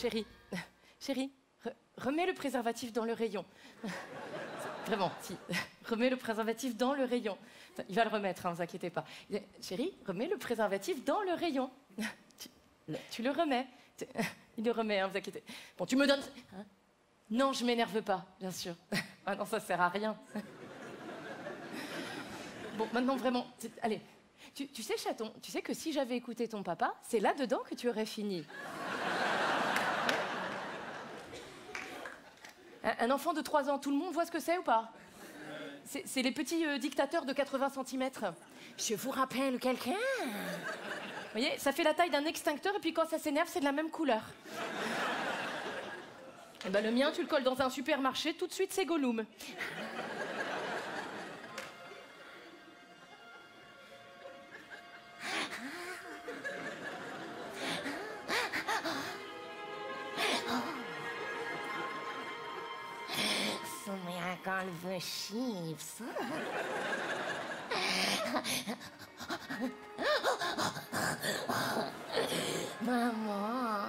chérie, chérie, remets le préservatif dans le rayon. Vraiment, si. Remets le préservatif dans le rayon. Enfin, il va le remettre, hein, vous inquiétez pas. Chérie, remets le préservatif dans le rayon. Tu le remets. Il le remet, hein, vous inquiétez. Bon, tu me donnes... Hein? Non, je m'énerve pas, bien sûr. Ah non, ça sert à rien. Bon, maintenant, vraiment, allez. Tu sais, chaton, tu sais que si j'avais écouté ton papa, c'est là-dedans que tu aurais fini. Un enfant de 3 ans, tout le monde voit ce que c'est ou pas? C'est les petits dictateurs de 80 cm. Je vous rappelle quelqu'un? Vous voyez, ça fait la taille d'un extincteur et puis quand ça s'énerve, c'est de la même couleur. Et ben, le mien, tu le colles dans un supermarché, tout de suite, c'est Gollum. Quand le veut chiffre. Maman,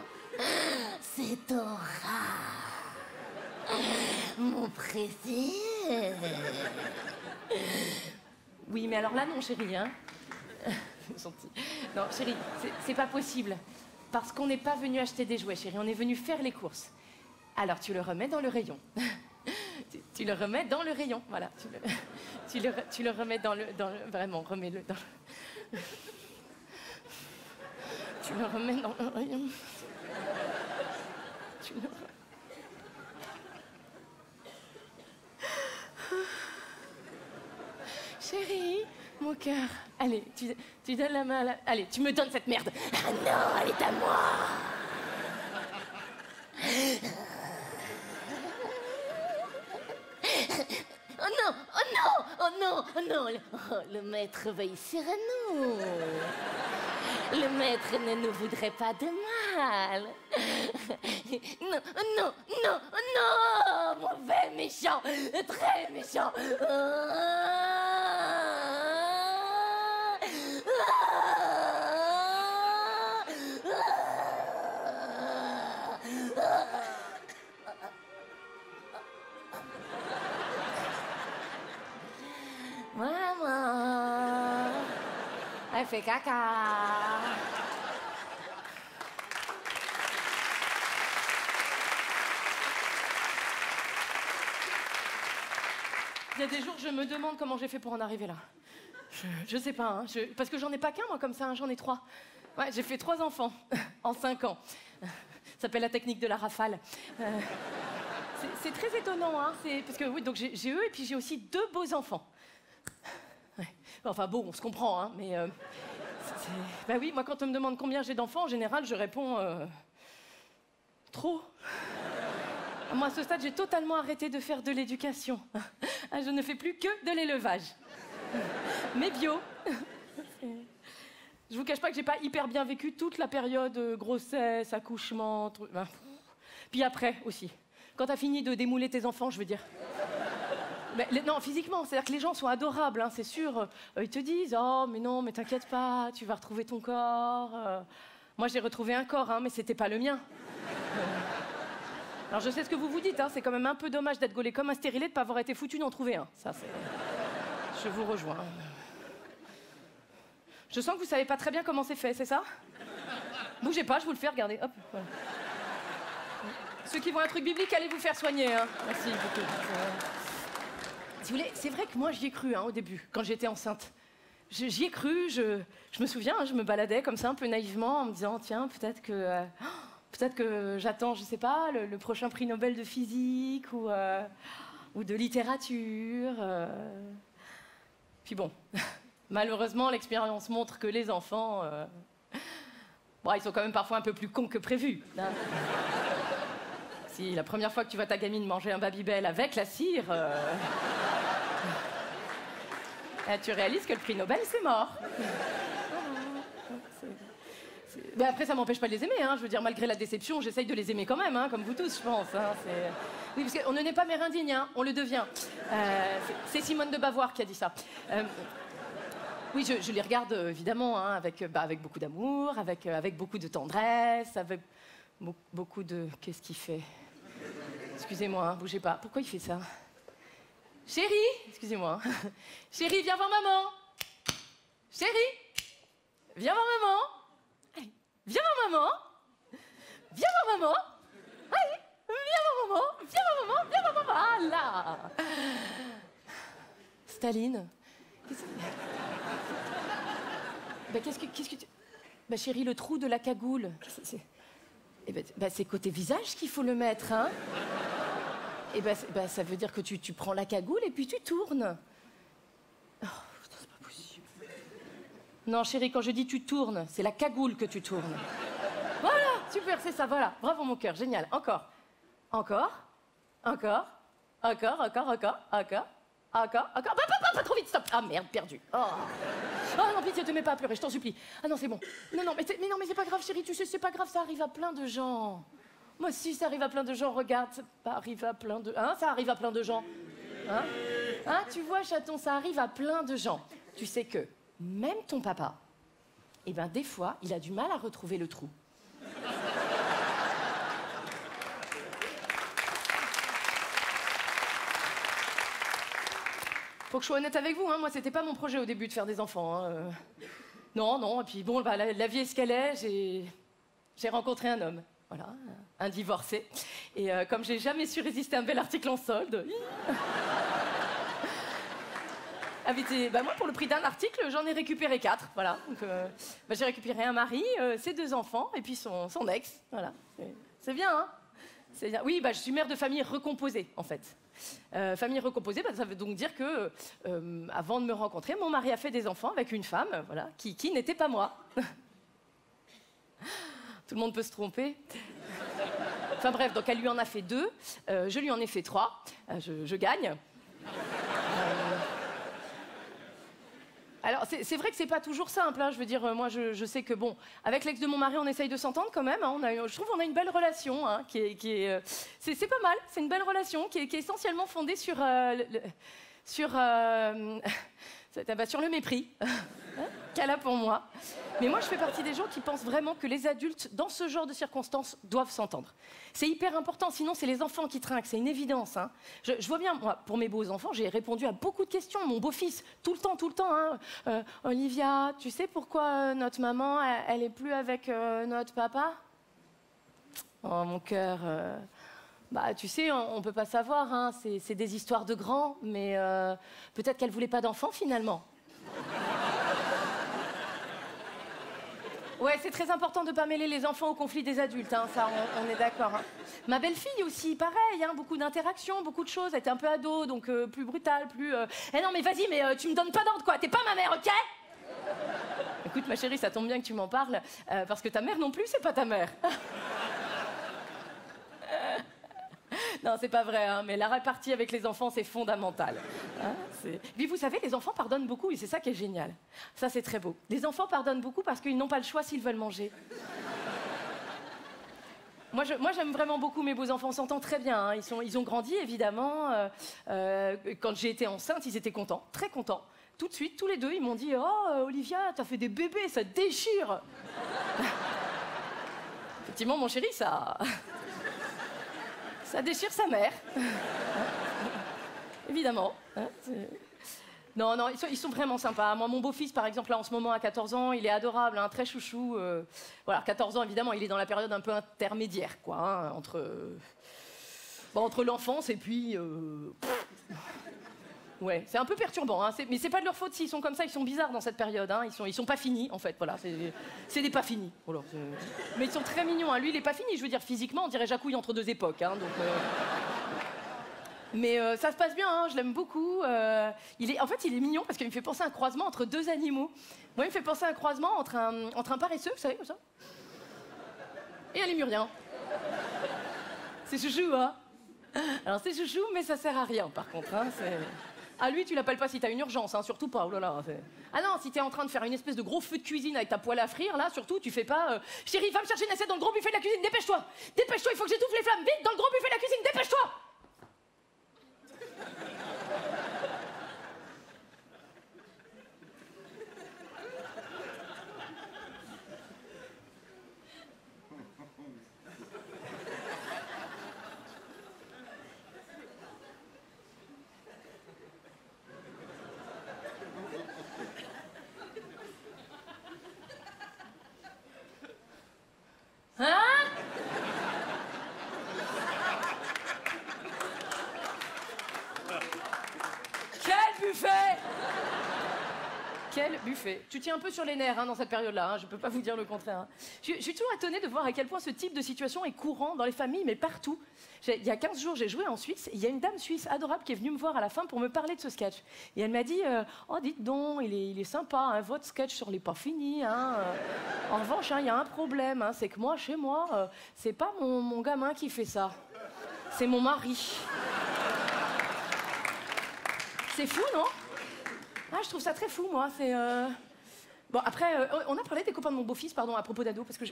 c'est Dora, mon préféré. Oui, mais alors là, non, chérie, hein. Gentil. Non, chérie, c'est pas possible. Parce qu'on n'est pas venu acheter des jouets, chérie. On est venu faire les courses. Alors, tu le remets dans le rayon. Tu le remets dans le rayon, voilà. Tu le remets dans le... Vraiment, remets-le dans le... Tu le remets dans le rayon. Tu le... Chérie, mon cœur. Allez, tu donnes la main à la... Allez, tu me donnes cette merde. Ah non, elle est à moi. Oh non, oh non, oh non, oh non. Oh, le maître veille sur nous. Le maître ne nous voudrait pas de mal. Non, non, non, non. Mauvais, méchant, très méchant. Maman, elle fait caca. Il y a des jours, je me demande comment j'ai fait pour en arriver là. Je sais pas, hein, parce que j'en ai pas qu'un, moi, comme ça, hein, j'en ai 3. Ouais, j'ai fait 3 enfants en 5 ans. Ça s'appelle la technique de la rafale. C'est très étonnant, hein, parce que oui, donc j'ai eux et puis j'ai aussi 2 beaux enfants. Ouais. Enfin bon, on se comprend, hein, mais... Bah oui, moi, quand on me demande combien j'ai d'enfants, en général, je réponds... Trop. Moi, à ce stade, j'ai totalement arrêté de faire de l'éducation. Je ne fais plus que de l'élevage. Mais bio. Je vous cache pas que j'ai pas hyper bien vécu toute la période grossesse, accouchement... Puis après, aussi. Quand t'as fini de démouler tes enfants, je veux dire... non, physiquement, c'est-à-dire que les gens sont adorables, hein, c'est sûr. Ils te disent « Oh, mais non, mais t'inquiète pas, tu vas retrouver ton corps. » Moi, j'ai retrouvé un corps, hein, mais c'était pas le mien. Alors, je sais ce que vous vous dites, hein, c'est quand même un peu dommage d'être gaulé comme un stérilet, de pas avoir été foutu d'en trouver un. Ça, c'est... Je vous rejoins. Je sens que vous savez pas très bien comment c'est fait, c'est ça? Bougez pas, je vous le fais, regardez. Hop, voilà. Ceux qui vont à un truc biblique, allez vous faire soigner, hein. Merci beaucoup. Si vous voulez, c'est vrai que moi, j'y ai cru, hein, au début, quand j'étais enceinte. J'y ai cru, je me souviens, hein, je me baladais comme ça, un peu naïvement, en me disant, tiens, peut-être que j'attends, je sais pas, le prochain prix Nobel de physique ou de littérature. Puis bon, malheureusement, l'expérience montre que les enfants, bon, ils sont quand même parfois un peu plus cons que prévu. Hein. Si la première fois que tu vois ta gamine manger un Babybel avec la cire, tu réalises que le prix Nobel, c'est mort. Mais après, ça m'empêche pas de les aimer, hein. Je veux dire, malgré la déception, j'essaye de les aimer quand même, hein, comme vous tous, je pense. Hein. Oui, parce qu'on ne naît pas mérindigne, hein, on le devient. C'est Simone de Beauvoir qui a dit ça. Oui, je les regarde, évidemment, hein, avec beaucoup d'amour, avec beaucoup de tendresse, Beaucoup de... Qu'est-ce qu'il fait? Excusez-moi, hein, bougez pas. Pourquoi il fait ça? Chérie, excusez-moi. Chérie, viens voir maman. Chérie, viens voir maman. Allez, viens voir maman. Viens voir maman. Allez, viens voir maman. Viens voir maman. Viens voir maman. Ah là. Staline. Qu'est-ce que tu... Bah chérie, le trou de la cagoule. C'est côté visage qu'il faut le mettre, hein. Ça veut dire que tu prends la cagoule et puis tu tournes. Oh, putain, c'est pas possible. Non, chérie, quand je dis tu tournes, c'est la cagoule que tu tournes. Voilà, super, c'est ça, voilà. Bravo, mon cœur, génial. Encore. Encore. Encore. Encore, encore, encore, encore. Encore, encore. Pas trop vite, stop. Ah merde, perdu. Oh. Oh non, pitié, te mets pas à pleurer, je t'en supplie. Ah non, c'est bon. Non, mais c'est pas grave, chérie, tu sais, c'est pas grave, ça arrive à plein de gens. Moi aussi, ça arrive à plein de gens, regarde, ça arrive à plein de... Hein, ça arrive à plein de gens. Hein, tu vois, chaton, ça arrive à plein de gens. Tu sais que même ton papa, des fois, il a du mal à retrouver le trou. Faut que je sois honnête avec vous, hein, moi, c'était pas mon projet au début de faire des enfants. Hein. Non, et puis bon, la vie est ce qu'elle est, j'ai rencontré un homme. Voilà, un divorcé. Et comme j'ai jamais su résister à un bel article en solde... moi, pour le prix d'un article, j'en ai récupéré 4. Voilà. Donc, j'ai récupéré un mari, ses 2 enfants, et puis son ex. Voilà. C'est bien, hein? C'est bien. Oui, je suis mère de famille recomposée, en fait. Famille recomposée, ça veut donc dire que, avant de me rencontrer, mon mari a fait des enfants avec une femme, voilà, qui n'était pas moi. Tout le monde peut se tromper. Enfin bref, donc elle lui en a fait 2, je lui en ai fait 3, je gagne. Alors c'est vrai que c'est pas toujours simple, hein, je veux dire, moi je sais que bon, avec l'ex de mon mari on essaye de s'entendre quand même, hein, je trouve qu'on a une belle relation, hein, c'est pas mal, c'est une belle relation qui est essentiellement fondée sur le mépris qu'elle a pour moi. Mais moi, je fais partie des gens qui pensent vraiment que les adultes, dans ce genre de circonstances, doivent s'entendre. C'est hyper important, sinon c'est les enfants qui trinquent, c'est une évidence. Hein. Je vois bien, moi, pour mes beaux-enfants, j'ai répondu à beaucoup de questions. Mon beau-fils, tout le temps. Hein. Olivia, tu sais pourquoi notre maman, elle est plus avec notre papa? Oh, mon cœur... tu sais, on peut pas savoir, hein. C'est des histoires de grands, mais peut-être qu'elle voulait pas d'enfants, finalement. Ouais, c'est très important de pas mêler les enfants au conflit des adultes, hein, ça, on est d'accord. Hein. Ma belle-fille aussi, pareil, hein, beaucoup d'interactions, beaucoup de choses. Elle était un peu ado, donc plus brutale, plus... Eh non, mais vas-y, mais tu me donnes pas d'ordre, quoi. T'es pas ma mère, ok? Écoute, ma chérie, ça tombe bien que tu m'en parles, parce que ta mère non plus, c'est pas ta mère. Non, c'est pas vrai, hein, mais la répartie avec les enfants, c'est fondamental. Hein, Puis vous savez, les enfants pardonnent beaucoup et c'est ça qui est génial. Ça, c'est très beau. Les enfants pardonnent beaucoup parce qu'ils n'ont pas le choix s'ils veulent manger. Moi, j'aime vraiment beaucoup mes beaux-enfants, on s'entend très bien. Hein. Ils ont grandi, évidemment. Quand j'ai été enceinte, ils étaient contents, très contents. Tout de suite, tous les 2, ils m'ont dit « Oh, Olivia, t'as fait des bébés, ça te déchire !» Effectivement, mon chéri, ça déchire sa mère. Évidemment. Hein, non, ils sont vraiment sympas. Moi, mon beau-fils, par exemple, là, en ce moment, à 14 ans, il est adorable, hein, très chouchou. Voilà, 14 ans, évidemment, il est dans la période un peu intermédiaire, quoi, hein, entre l'enfance et puis... Ouais, c'est un peu perturbant, hein, mais c'est pas de leur faute s'ils sont comme ça, ils sont bizarres dans cette période, hein, ils sont pas finis, en fait, voilà, c'est des pas finis. Voilà, mais ils sont très mignons, hein. Lui, il est pas fini, je veux dire, physiquement, on dirait Jacouille entre 2 époques, hein, donc... Mais ça se passe bien, hein, je l'aime beaucoup. En fait, il est mignon parce qu'il me fait penser à un croisement entre 2 animaux. Moi, il me fait penser à un croisement entre un paresseux, vous savez, comme ça, et un lémurien. C'est chouchou, hein. Alors, c'est chouchou, mais ça sert à rien, par contre, hein, Ah, lui, tu l'appelles pas si t'as une urgence, hein, surtout pas, oh là là. Ah non, si t'es en train de faire une espèce de gros feu de cuisine avec ta poêle à frire, là, surtout, tu fais pas... Chérie, va me chercher une assiette dans le gros buffet de la cuisine, dépêche-toi! Dépêche-toi, il faut que j'étouffe les flammes, vite, dans le gros buffet de la cuisine, dépêche-toi! Quel buffet. Tu tiens un peu sur les nerfs dans cette période-là, je peux pas vous dire le contraire. Je suis toujours étonnée de voir à quel point ce type de situation est courant dans les familles, mais partout. Il y a 15 jours, j'ai joué en Suisse, et il y a une dame suisse adorable qui est venue me voir à la fin pour me parler de ce sketch. Et elle m'a dit oh, dites donc, il est sympa, votre sketch sur les pas fini. En revanche, il y a un problème, c'est que moi, chez moi, c'est pas mon gamin qui fait ça. C'est mon mari. C'est fou, non? Je trouve ça très fou, moi. Bon, après, on a parlé des copains de mon beau-fils, pardon, à propos d'ado, parce que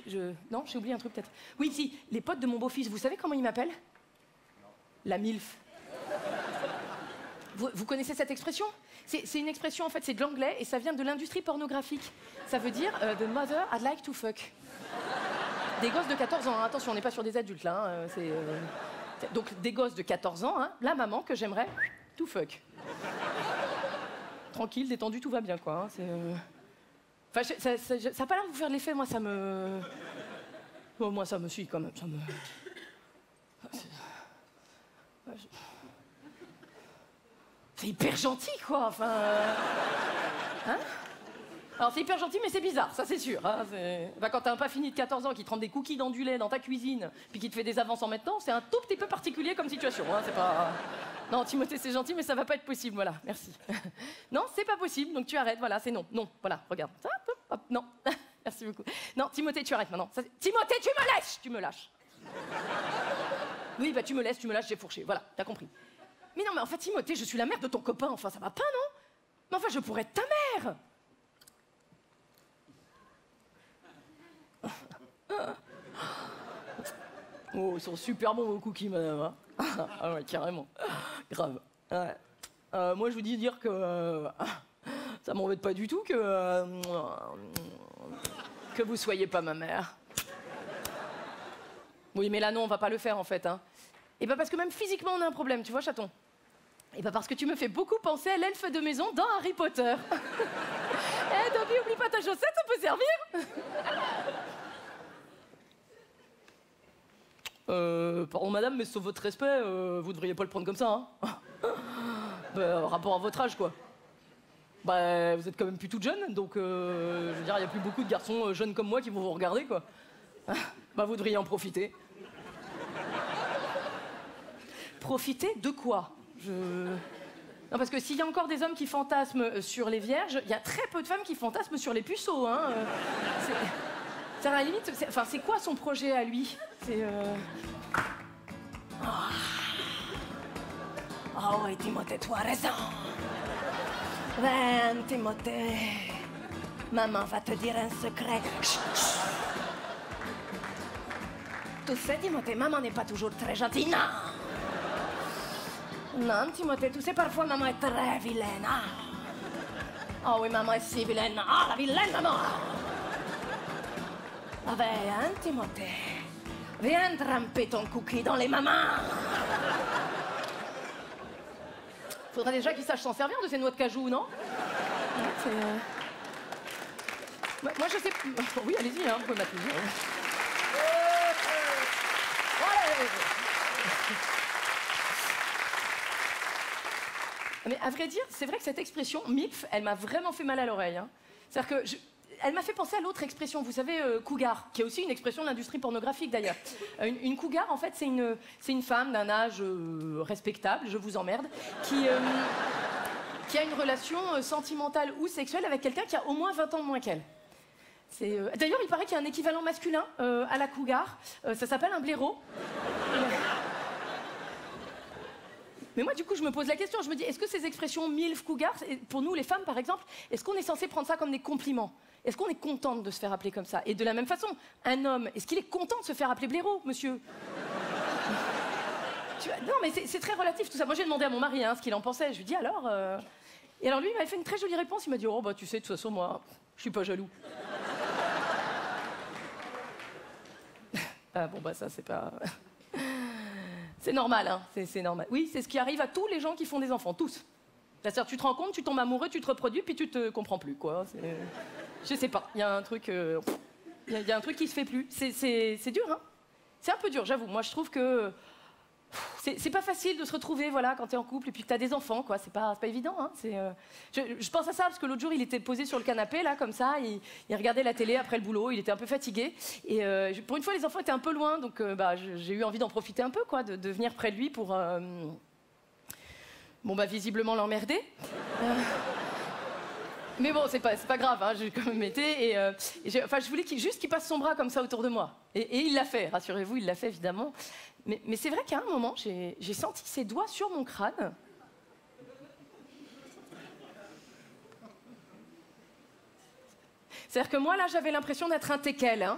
Non, j'ai oublié un truc, peut-être. Oui, si, les potes de mon beau-fils, vous savez comment ils m'appellent? La MILF. Vous connaissez cette expression? C'est une expression, en fait, c'est de l'anglais, et ça vient de l'industrie pornographique. Ça veut dire « The mother I'd like to fuck ». Des gosses de 14 ans, attention, on n'est pas sur des adultes, là. Donc, des gosses de 14 ans, la maman que j'aimerais to fuck. Tranquille, détendu, tout va bien, quoi. Enfin, ça n'a pas l'air de vous faire de l'effet, moi, ça me... Bon, moi, ça me suit, quand même, ça me... C'est hyper gentil, quoi, enfin... Alors, c'est hyper gentil, mais c'est bizarre, ça, c'est sûr. Quand t'as un pas fini de 14 ans qui te rend des cookies dans du lait dans ta cuisine, puis qui te fait des avances en maintenant, c'est un tout petit peu particulier comme situation, c'est pas... Non, Timothée, c'est gentil, mais ça va pas être possible, voilà, merci. Non, c'est pas possible, donc tu arrêtes, voilà, c'est non. Non, voilà, regarde. Hop, non. Merci beaucoup. Non, Timothée, tu arrêtes maintenant. Timothée, tu me laisses! Tu me lâches. Oui, bah tu me laisses, j'ai fourché, voilà, t'as compris. Mais non, mais en fait, Timothée, je suis la mère de ton copain, enfin, ça va pas, non? Mais enfin, je pourrais être ta mère! Oh, ils sont super bons vos cookies, madame. Ah ouais, carrément. Grave. Ouais. Moi, je vous dis dire que ça m'embête pas du tout que vous soyez pas ma mère. Oui, mais là, non, on va pas le faire, en fait. Et bah parce que même physiquement, on a un problème, tu vois, chaton. Et bah parce que tu me fais beaucoup penser à l'elfe de maison dans Harry Potter. Dobby, oublie pas ta chaussette, ça peut servir. Pardon madame, mais sauf votre respect, vous devriez pas le prendre comme ça, rapport à votre âge, quoi. Bah, vous êtes quand même plus toute jeune, donc je veux dire, il y a plus beaucoup de garçons jeunes comme moi qui vont vous regarder, quoi. Bah, vous devriez en profiter. Profiter de quoi? Non, parce que s'il y a encore des hommes qui fantasment sur les vierges, il y a très peu de femmes qui fantasment sur les puceaux, C'est à la limite, c'est quoi son projet à lui? Ah oui, Timothée, tu as raison. Ben, Timothée, maman va te dire un secret. Chut, chut. Tu sais, Timothée, maman n'est pas toujours très gentille, non. Non, Timothée, tu sais, parfois, maman est très vilaine. Ah oui, maman est si vilaine. Ah, la vilaine maman. Ah ben, Timothée, viens tremper ton cookie dans les mamans. Faudrait déjà qu'il sache s'en servir de ces noix de cajou, non? Moi, je sais... Oui, allez-y, vous pouvez m'applaudir. Mais à vrai dire, c'est vrai que cette expression, MILF, elle m'a vraiment fait mal à l'oreille. C'est-à-dire que... Elle m'a fait penser à l'autre expression, vous savez, cougar, qui est aussi une expression de l'industrie pornographique d'ailleurs. Une cougar, en fait, c'est une femme d'un âge respectable, je vous emmerde, qui a une relation sentimentale ou sexuelle avec quelqu'un qui a au moins 20 ans de moins qu'elle. D'ailleurs, il paraît qu'il y a un équivalent masculin à la cougar, ça s'appelle un blaireau. Mais moi, du coup, je me pose la question, je me dis, est-ce que ces expressions MILF, cougar, pour nous, les femmes, par exemple, est-ce qu'on est censé prendre ça comme des compliments? Est-ce qu'on est contente de se faire appeler comme ça? Et de la même façon, un homme, est-ce qu'il est content de se faire appeler blaireau, monsieur? Non, mais c'est très relatif, tout ça. Moi, j'ai demandé à mon mari ce qu'il en pensait. Je lui ai dit, alors... Et alors, lui, il m'avait fait une très jolie réponse. Il m'a dit, oh, bah, tu sais, de toute façon, moi, je suis pas jaloux. Ah, bon, bah, ça, c'est pas... C'est normal, c'est normal. Oui, c'est ce qui arrive à tous les gens qui font des enfants, tous. C'est-à-dire, tu te rends compte, tu tombes amoureux, tu te reproduis, puis tu te comprends plus, quoi. Je sais pas, il y a un truc... Il y a un truc qui se fait plus. C'est dur, C'est un peu dur, j'avoue. Moi, je trouve que... c'est pas facile de se retrouver, voilà, quand t'es en couple et puis que t'as des enfants, quoi. C'est pas évident, hein. Je pense à ça parce que l'autre jour, il était posé sur le canapé, là, comme ça. Il regardait la télé après le boulot. Il était un peu fatigué. Et pour une fois, les enfants étaient un peu loin, donc j'ai eu envie d'en profiter un peu, quoi, de venir près de lui pour, visiblement l'emmerder. Mais bon, c'est pas grave, hein, j'ai quand même été. Je voulais juste qu'il passe son bras comme ça autour de moi. Et il l'a fait, rassurez-vous, il l'a fait évidemment. Mais c'est vrai qu'à un moment, j'ai senti ses doigts sur mon crâne. C'est-à-dire que moi, là, j'avais l'impression d'être un teckel, hein.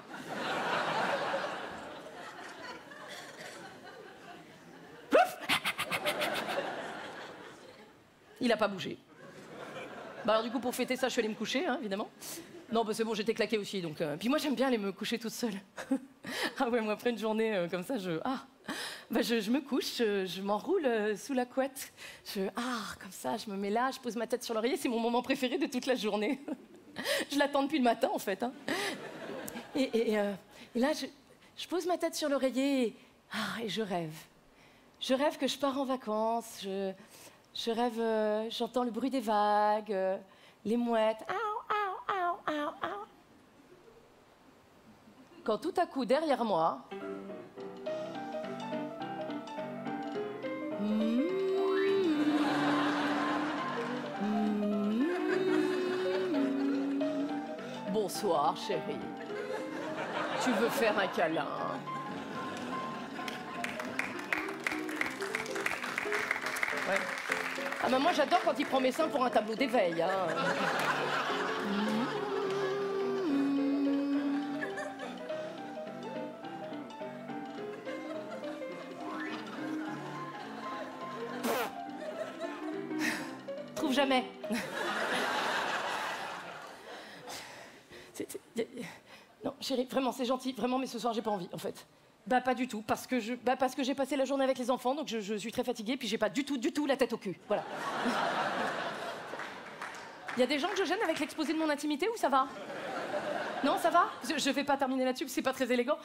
Il n'a pas bougé. Alors du coup, pour fêter ça, je suis allée me coucher, hein, évidemment. Non, c'est bon, j'étais claquée aussi, donc... Puis moi, j'aime bien aller me coucher toute seule. Ah ouais, moi, après une journée comme ça, je me couche, je m'enroule sous la couette. Comme ça, je me mets là, je pose ma tête sur l'oreiller. C'est mon moment préféré de toute la journée. Je l'attends depuis le matin, en fait. Hein. Et là, je pose ma tête sur l'oreiller et je rêve. Je rêve que je pars en vacances, je rêve, j'entends le bruit des vagues, les mouettes. Quand tout à coup, derrière moi... Bonsoir, chérie. Tu veux faire un câlin? Ouais. Ah ben moi j'adore quand il prend mes seins pour un tableau d'éveil. Hein. Trouve jamais. Non, chérie, vraiment, c'est gentil, vraiment, mais ce soir j'ai pas envie, en fait. Pas du tout, parce que j'ai passé la journée avec les enfants, donc je suis très fatiguée, puis j'ai pas du tout la tête au cul, voilà. Il y a des gens que je gêne avec l'exposé de mon intimité ou ça va? Non, ça va? Je vais pas terminer là-dessus, c'est pas très élégant.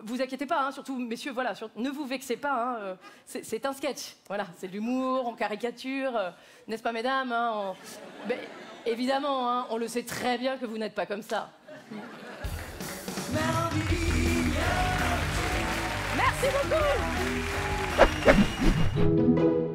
Vous inquiétez pas, hein, surtout, messieurs, voilà, ne vous vexez pas, hein, c'est un sketch, voilà, c'est de l'humour, on caricature, n'est-ce pas, mesdames, hein, évidemment, hein, on le sait très bien que vous n'êtes pas comme ça. Merci beaucoup.